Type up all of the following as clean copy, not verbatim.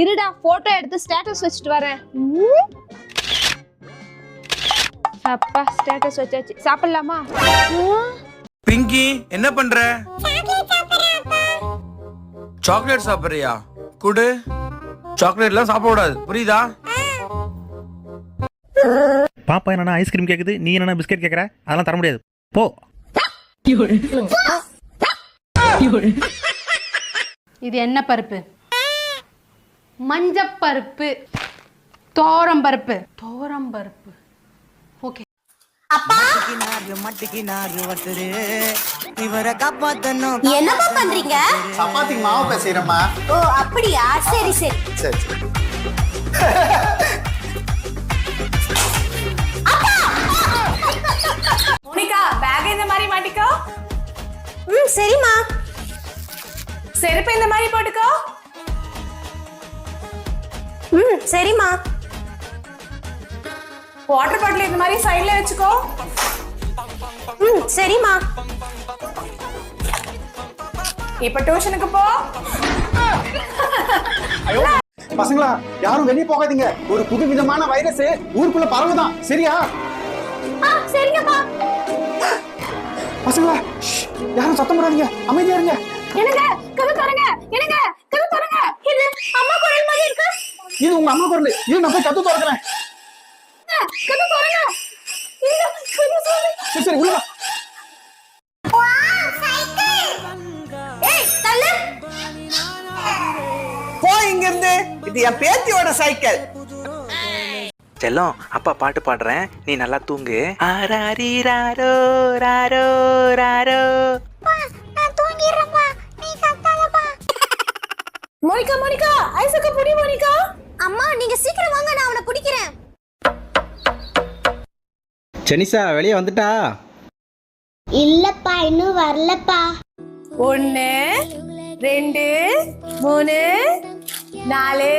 இருடா போட்டோ எடுத்து ஸ்டேட்டஸ் வச்சிட்டு வரேன். அப்பா ஸ்டேட்டஸ் வச்சாச்சு. சாப்பிடலாமா? பிங்கி என்ன பண்ற? சாக்லேட் சாப்பிடுறியா? குடு. சாக்லேட்லாம் சாப்பிட கூடாது, புரியுதா? பாப்பா என்னன்னா ஐஸ்கிரீம் கேக்குது, நீ என்னன்னா பிஸ்கட் கேக்குற, அதெல்லாம் தர முடியாது, போ. இது என்ன பருப்பு? மஞ்சப்பருப்பு. தோரம்பருப்பு. தோரம்பருப்பு. ஓகே. என்னப்பா பண்றீங்க? சப்பாத்திக்கு மாவு பேசுறேம்மா. ஓ அப்படியா, சரி சரி சரி சரி. மோனிகா பேக் இந்த மாதிரி மாட்டிக்கோ. சரிம்மா. செருப்பு இந்த மாதிரி போட்டுக்கோ. சரிம்மா. வாட்டர் பாட்டில் இந்த மாதிரி சைடுல வச்சுக்கோ. சரிம்மா. இப்ப டியூஷனுக்கு போ. பசங்களா யாரும் வெளியே போகாதீங்க, ஒரு புது விதமான வைரஸ் ஊருக்குள்ள பரவுதான், சரியா? சரிங்கப்பா. பசங்களா யாரும் சத்தம் போடாதீங்க, அமைதியா இருங்க. என்னங்க கதை தரங்க, என்னங்க கதை தரங்க. இது அம்மா குரல் மாதிரி இருக்கு. இது உங்க அம்மா குரல், இது நான் போய் கத்து திறக்கிறேன். கதை தரங்க. சரி சரி உள்ள வா. ஏய் தள்ளு போ இங்க இருந்து. இது என் பேத்தியோட சைக்கிள். செல்லம், அப்பா பாட்டு பாடுறேன், நீ நல்லா தூங்கு. ஆராரி ராரோ ராரோ ராரோ. நான் தூங்கிடுறேன்ப்பா, நீ கத்தாதப்பா. மோனிகா மோனிகா ஐசக்க புடி மோனிகா. அம்மா நீங்க சீக்கிரம் வாங்க, நான் அவனை பிடிக்கிறேன். ஜெனிசா வெளியே வந்துட்டா? இல்லப்பா இன்னும் வரலப்பா. 1 2 3 4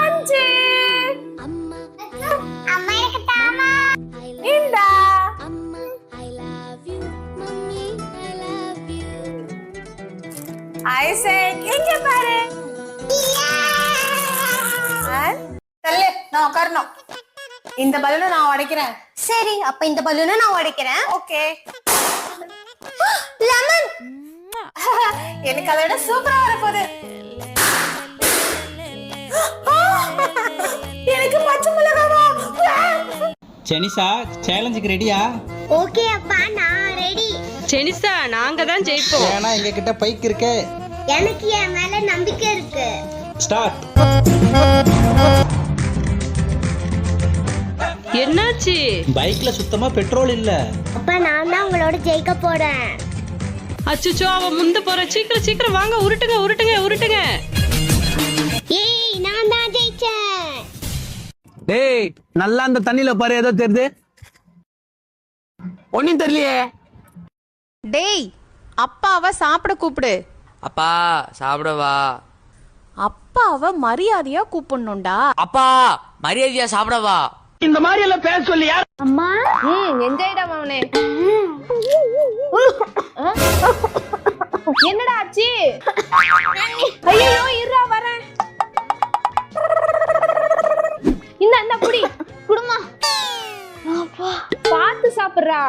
5. அம்மா எனக்கு தாமா. இந்தா. ஐசக் இங்க பாரு. தள்ளு, நான் உட்காரணும். இந்த பலூனை நான் உடைக்கிறேன். சரி அப்ப இந்த பலூனை நான் உடைக்கிறேன். ஓகே. லெமன். எனக்கு அதை விட சூப்பரா வரப்போகுது. எனக்கு பச்சை மிளகாவா? ஜெனிசா சேலஞ்சுக்கு ரெடியா? ஓகே அப்பா நான் ரெடி. ஜெனிசா நாங்க தான் ஜெயிப்போம். ஏன்னா எங்க கிட்ட பைக் இருக்கு. எனக்கு என் மேல நம்பிக்கை இருக்கு. ஸ்டார்ட். என்னாச்சு? பைக்ல சுத்தமா பெட்ரோல் இல்ல. அப்ப நான் தான் உங்களோட ஜெயிக்க போறேன். அச்சச்சோ, அவ முந்த போற. சீக்கிரம் சீக்கிரம் வாங்க, உருட்டுங்க உருட்டுங்க உருட்டுங்க. ஏய் நான் தான் ஜெயிச்சேன். டேய் நல்லா அந்த தண்ணியில பாரு, ஏதோ தெரியுது. ஒன்னும் தெரியலையே. டேய் அப்பாவை சாப்பிட கூப்பிடு. அப்பா சாப்பிடவா? அப்பாவை மரியாதையா கூப்பிடணும்டா. அப்பா மரியாதையா சாப்பிடவா? இந்த மாதிரி எல்லாம் பேச சொல்லி யார்? அம்மா என்ஜாய்டா மவனே. என்னடா ஆச்சு? ஐயோ இருடா வரேன். இந்த புடி குடுமா. பாத்து சாப்பிடுறா.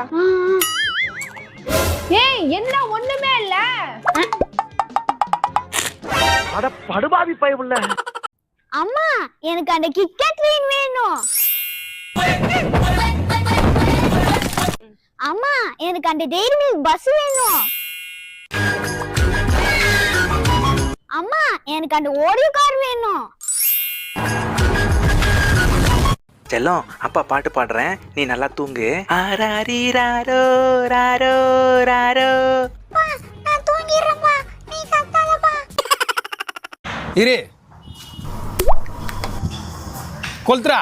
ஏய் என்ன ஒண்ணுமே இல்ல. அட படுபாவி பயவுள்ள. அம்மா எனக்கு அந்த கிட்கேட் ட்ரெயின் வேணும். அம்மா எனக்கு அந்த டெய்ரி மில்க் பஸ் வேணும். அம்மா எனக்கு அந்த ஓடியோ கார் வேணும். செல்லம், அப்பா பாட்டு பாடுறேன், நீ நல்லா தூங்கு. ஆராரி ராரோ ராரோ ராரோ. நான் தூங்கிடுறேன்ப்பா, நீ கத்தாதப்பா. இரு கொல்த்ரா.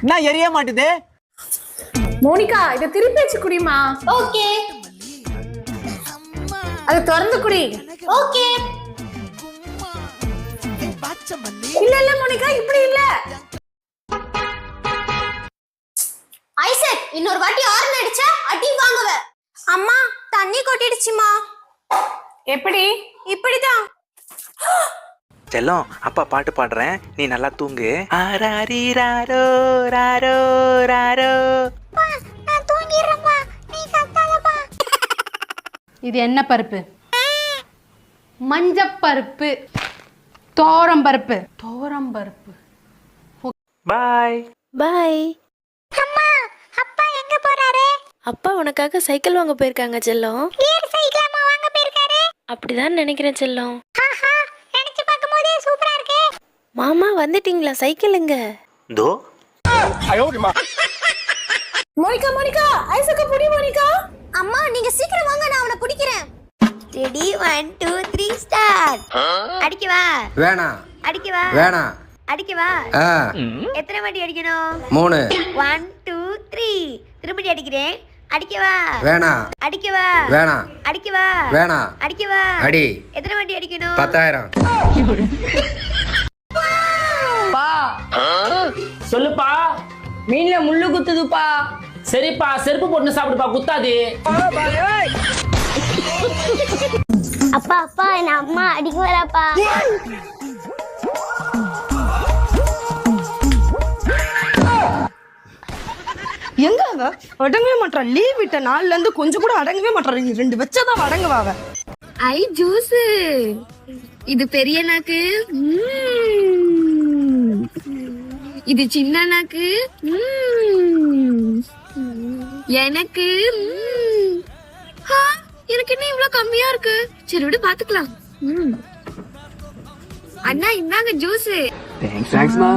நான் எரிய மாட்டுது. மோனிகா இத திருப்பி வச்சு குடிமா. ஓகே. அது திறந்து குடி. ஓகே. இல்ல இல்ல மோனிகா இப்படி இல்ல. ஐசக் இன்னொரு வாட்டி ஹார்ன் அடிச்சா அடி வாங்குவ. அம்மா தண்ணி கொட்டிடுச்சுமா. எப்படி? இப்படிதான். செல்லம் அப்பா பாட்டு பாடுறேன் நீ நல்லா தூங்கு. ஆராரி ராரோ ராரோ ராரோ. நான் தூங்கிடுறேன்ப்பா, நீ கத்தாதப்பா. இது என்ன பருப்பு? மஞ்சப்பருப்பு. தோரம்பருப்பு. தோரம்பருப்பு. பாய் பாய். அம்மா, அப்பா எங்க போறாரு? அப்பா உனக்காக சைக்கிள் வாங்க போயிருக்காங்க செல்லம். கியர் சைக்கிள் அம்மா வாங்க போயிருக்காரு. அப்படிதான் நினைக்கிறேன் செல்லம். ஆஹா, நினைச்சு பார்க்கும்போதே சூப்பரா இருக்கு. மாமா வந்துட்டீங்களா? சைக்கிளுங்க. தோ. மோனிகா மோனிகா ஐசக்க புடி மோனிகா. அம்மா நீங்க சீக்கிரம் வாங்க, நான் அவனை பிடிக்கிறேன். Ready 1 2 3 start. அடிக்கவா? வேணாம் அடிக்கவா? வேணாம். அடிக்கவா? எத்தனை வாட்டி அடிக்கணும்? 3. 1 2 3. திரும்பி அடிக்கிறேன். அடிக்கவா? வேணாம். அடிக்கவா? வேணாம். அடிக்கவா? வேணாம். அடிக்கவா? அடி. எத்தனை வாட்டி அடிக்கணும்? 10,000. சொல்லுப்பா. மீன்ல முள்ளு குத்துதுப்பா. சரிப்பா, செருப்பு போட்டு சாப்பிடுப்பா, குத்தாது. அப்பா அப்பா, என்ன அம்மா அடிக்க வராப்பா. எங்க அவ அடங்கவே மாட்டா? லீவ் விட்ட நாள்ல இருந்து கொஞ்சம் கூட அடங்கவே மாட்டாங்க. 2 வச்சதான் அடங்குவாங்க. ஐ ஜூஸ். இது பெரிய நாக்கு. இது சின்ன நாக்கு. எனக்கு எனக்கு என்ன இவ்வளவு கம்மியா இருக்கு? சரி விடு, பாத்துக்கலாம். அண்ணா இந்தாங்க ஜூஸ். தேங்க்ஸ்மா.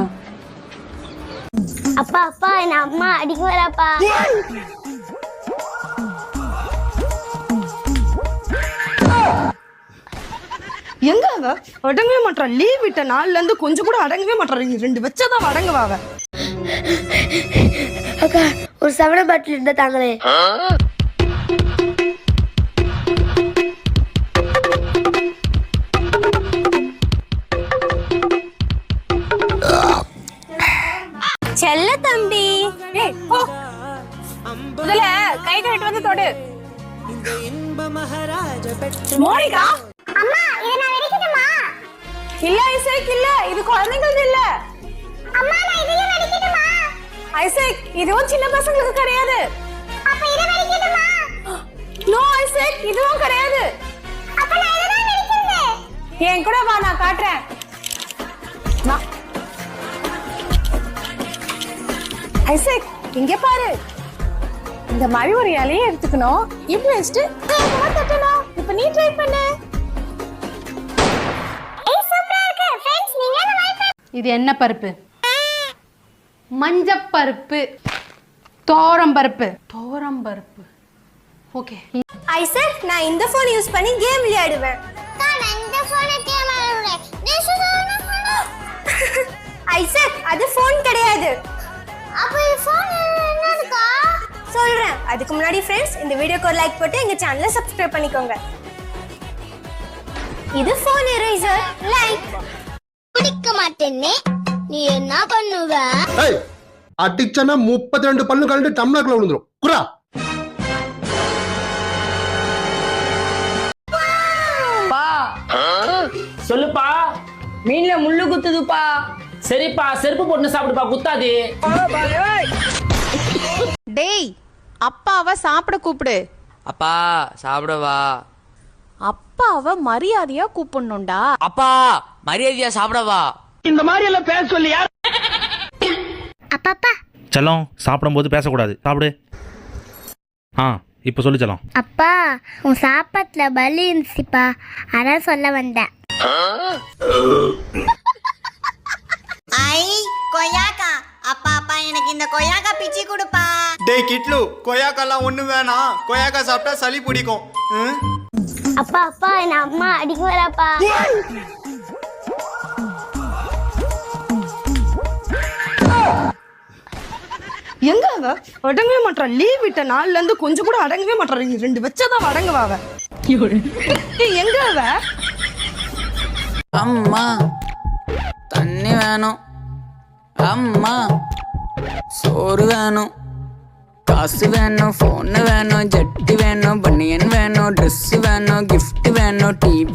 அப்பா அப்பா, என்ன அம்மா அடிக்க வராப்பா. எங்க அவ அடங்கவே மாட்டா? லீவ் விட்ட நாள்ல இருந்து கொஞ்சம் கூட அடங்கவே மாட்டாங்க. 2 வச்சதான் அடங்குவாங்க. அக்கா, ஒரு 7 பாட்டில் இருந்தா தாங்களே. செல்ல தம்பி. ஏய் போ. முதல்ல கை கட்டிட்டு வந்து தொடு. மோனிகா. அம்மா, இத நான் வெடிக்கட்டுமா? இல்ல ஐசக் இல்ல, இது குழந்தைங்களுக்கு இல்ல. அம்மா, நான் இதையும் வெடிக்கட்டுமா? ஐசக் இதுவும் சின்ன பசங்களுக்கு கிடையாது. அப்ப இத வெடிக்கட்டுமா? நோ ஐசக், இதுவும் கிடையாது. அப்ப நான் இத தான் வெடிக்கிறேன். என் கூட வா, நான் காட்டுறேன். வா ஐசக், இங்க பாரு. இந்த மாதிரி ஒரு இலையை எடுத்துக்கணும். இப்படி வச்சுட்டு தட்டணும். இப்ப நீ ட்ரை பண்ணு. இது என்ன பருப்பு? மஞ்சப்பருப்பு. தோரம்பருப்பு. தோரம்பருப்பு. ஓகே. ஐசக், நான் இந்த போன் யூஸ் பண்ணி கேம் விளையாடுவேன். நான் இந்த போனை கேம் விளையாடுறேன். ஐசக், அது போன் கிடையாது. அப்ப இது போன் என்னதுக்கா? சொல்றேன். அதுக்கு முன்னாடி फ्रेंड्स, இந்த வீடியோக்கு ஒரு லைக் போட்டு எங்க சேனலை சப்ஸ்கிரைப் பண்ணிக்கோங்க. இது போன் எரேசர். லைக் பிடிக்க மாட்டேனே, நீ என்ன பண்ணுவ? ஏய், அடிச்சனா 32 பல்லு கலந்து டம்ளர்ல விழுந்துரும். குரா. சொல்லுப்பா. மீன்ல முள்ளு குத்துதுப்பா. சரிப்பா, செருப்பு போட்டு சாப்பிடுப்பா, குத்தாது. டேய், அப்பாவை சாப்பிட கூப்பிடு. அப்பா சாப்பிடவா? அப்பாவை மரியாதையா கூப்பிடணும்டா. அப்பா மரியாதையா சாப்பிடவா? இந்த மாதிரி எல்லாம் பேச சொல்லி யார்? அப்பா செல்லம், சாப்பிடும்போது பேசக்கூடாது. சாப்பிடு. இப்போ சொல்லு செல்லம். அப்பா, உன் சாப்பாட்டுல பலி இருந்துச்சுப்பா, அதான் சொல்ல வந்தேன். ஐ கொய்யாக்கா. அப்பா அப்பா, எனக்கு இந்த கொய்யாக்கா பிச்சி கொடுப்பா. டேய் கிட்லு, கொய்யாக்கெல்லாம் ஒண்ணு வேணாம். கொய்யாக்கா சாப்பிட்டா சளி பிடிக்கும். அப்பா அப்பா, என்ன அம்மா அடிக்க வராப்பா. எங்க அவ அடங்கவே மாட்டா? லீவ் விட்ட நாள்ல இருந்து கொஞ்சம் கூட அடங்கவே மாட்டாங்க. 2 வச்சதான் அடங்குவாங்க. எங்க அவ? அம்மா தண்ணி வேணும். அம்மா சோறு வேணும். காசு வேணும், ஃபோன் வேணும், ஜட்டி வேணும், பனியன் வேணும், ட்ரெஸ் வேணும், gift வேணும், டிவி